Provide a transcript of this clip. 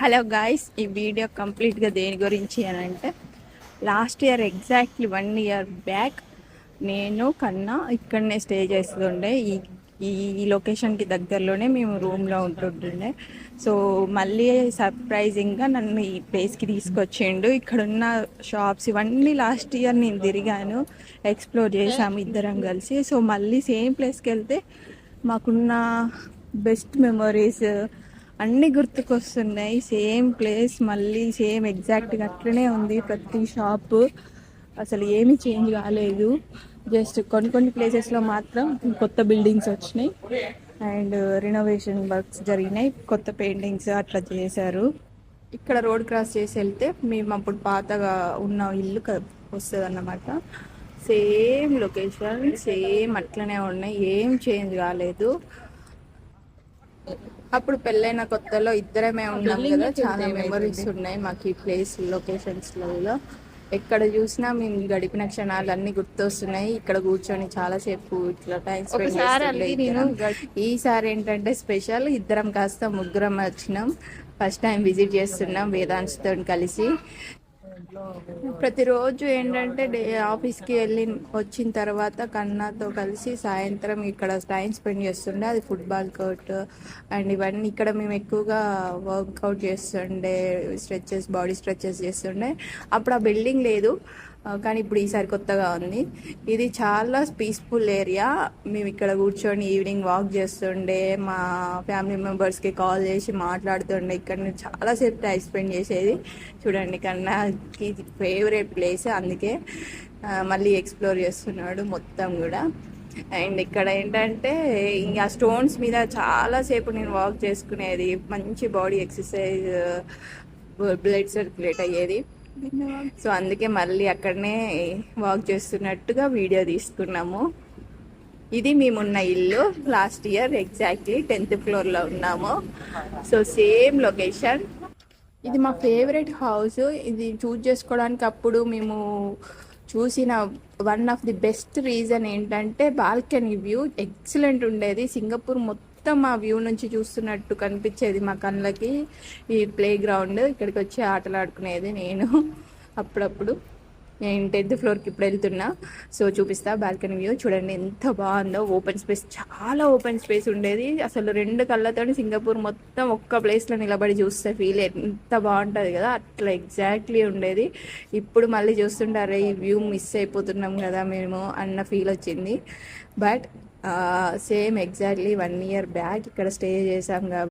Hello guys, ఈ video కంప్లీట్గా దేని గురించి అని అంటే, last year exactly 1 year back నేను కన్నా ఇక్కడనే స్టే చేస్తుండే. ఈ లొకేషన్కి దగ్గరలోనే మేము రూమ్లో ఉంటుండే. సో మళ్ళీ సర్ప్రైజింగ్గా నన్ను ఈ ప్లేస్కి తీసుకొచ్చిండు. ఇక్కడున్న షాప్స్ ఇవన్నీ లాస్ట్ ఇయర్ నేను తిరిగాను, ఎక్స్ప్లోర్ చేసాము ఇద్దరం కలిసి. సో మళ్ళీ సేమ్ ప్లేస్కి వెళ్తే మాకున్న బెస్ట్ మెమొరీస్ అన్నీ గుర్తుకొస్తున్నాయి. సేమ్ ప్లేస్ మళ్ళీ సేమ్ ఎగ్జాక్ట్గా అట్లనే ఉంది. ప్రతి షాపు అసలు ఏమీ చేంజ్ కాలేదు. జస్ట్ కొన్ని ప్లేసెస్లో మాత్రం కొత్త బిల్డింగ్స్ వచ్చినాయి అండ్ రినోవేషన్ వర్క్స్ జరిగినాయి, కొత్త పెయింటింగ్స్ అట్లా చేశారు. ఇక్కడ రోడ్ క్రాస్ చేసి వెళ్తే మేము అప్పుడు పాతగా ఉన్న ఇల్లు వస్తుంది అన్నమాట. సేమ్ లొకేషన్, సేమ్ అట్లనే ఉన్నాయి, ఏం చేంజ్ కాలేదు. అప్పుడు పెళ్ళైన కొత్తలో ఇద్దరమే ఉన్నాం కదా, చాలా మెమరీస్ ఉన్నాయి మాకు ఈ ప్లేస్ లొకేషన్స్లలో. ఎక్కడ చూసినా మేము గడిపిన క్షణాలు అన్ని గుర్తొస్తున్నాయి. ఇక్కడ కూర్చొని చాలాసేపు ఇట్లా టైం స్పెండ్ చేస్తుండే. ఈసారి ఏంటంటే స్పెషల్, ఇద్దరం కాస్త ముగ్గురం వచ్చినాం. ఫస్ట్ టైం విజిట్ చేస్తున్నాం వేదాంత్తో కలిసి. ప్రతిరోజు ఏంటంటే ఆఫీస్కి వచ్చిన తర్వాత కన్నాతో కలిసి సాయంత్రం ఇక్కడ టైం స్పెండ్ చేస్తుండే. అది ఫుట్బాల్ కోర్ట్ అండ్ ఇవన్నీ ఇక్కడ మేము ఎక్కువగా వర్కౌట్ చేస్తుండే, బాడీ స్ట్రెచెస్ చేస్తుండే. అప్పుడు ఆ బిల్డింగ్ లేదు, కానీ ఇప్పుడు ఈసారి కొత్తగా ఉంది. ఇది చాలా పీస్ఫుల్ ఏరియా. మేము ఇక్కడ కూర్చొని ఈవినింగ్ వాక్ చేస్తుండే, మా ఫ్యామిలీ మెంబర్స్కి కాల్ చేసి మాట్లాడుతుండే. ఇక్కడ నేను చాలాసేపు టైం స్పెండ్ చేసేది. చూడండి, కన్నాకి ఫేవరెట్ ప్లేస్, అందుకే మళ్ళీ ఎక్స్ప్లోర్ చేస్తున్నాడు మొత్తం కూడా. అండ్ ఇక్కడ ఏంటంటే ఇంకా స్టోన్స్ మీద చాలాసేపు నేను వాక్ చేసుకునేది. మంచి బాడీ ఎక్సర్సైజ్, బ్లడ్ సర్క్యులేట్ అయ్యేది. సో అందుకే మళ్ళీ అక్కడనే వాక్ చేస్తున్నట్టుగా వీడియో తీసుకున్నాము. ఇది మేమున్న ఇల్లు. లాస్ట్ ఇయర్ ఎగ్జాక్ట్లీ 10th ఫ్లోర్లో ఉన్నాము. So same location. ఇది మా ఫేవరెట్ హౌస్. ఇది చూస్ చేసుకోవడానికి అప్పుడు మేము చూసిన one of the best reason ఏంటంటే బాల్కనీ వ్యూ ఎక్సలెంట్ ఉండేది. సింగపూర్ మొత్తం ఆ వ్యూ నుంచి చూస్తున్నట్టు కనిపించేది మా కళ్ళకి. ఈ ప్లే గ్రౌండ్, ఇక్కడికి వచ్చి ఆటలు ఆడుకునేది నేను అప్పుడప్పుడు. నేను 10th ఫ్లోర్కి ఇప్పుడు వెళ్తున్నా. సో చూపిస్తా బాల్కనీ వ్యూ. చూడండి ఎంత బాగుందో. ఓపెన్ స్పేస్, చాలా ఓపెన్ స్పేస్ ఉండేది. అసలు 2 కళ్ళతో సింగపూర్ మొత్తం ఒక్క ప్లేస్లో నిలబడి చూస్తే ఫీల్ ఎంత బాగుంటుంది కదా, అట్లా ఎగ్జాక్ట్లీ ఉండేది. ఇప్పుడు మళ్ళీ చూస్తుంటారే ఈ వ్యూ మిస్ అయిపోతున్నాం కదా మేము అన్న ఫీల్ వచ్చింది. But same exactly 1 year back ఇక్కడ స్టే చేసాం కాబట్టి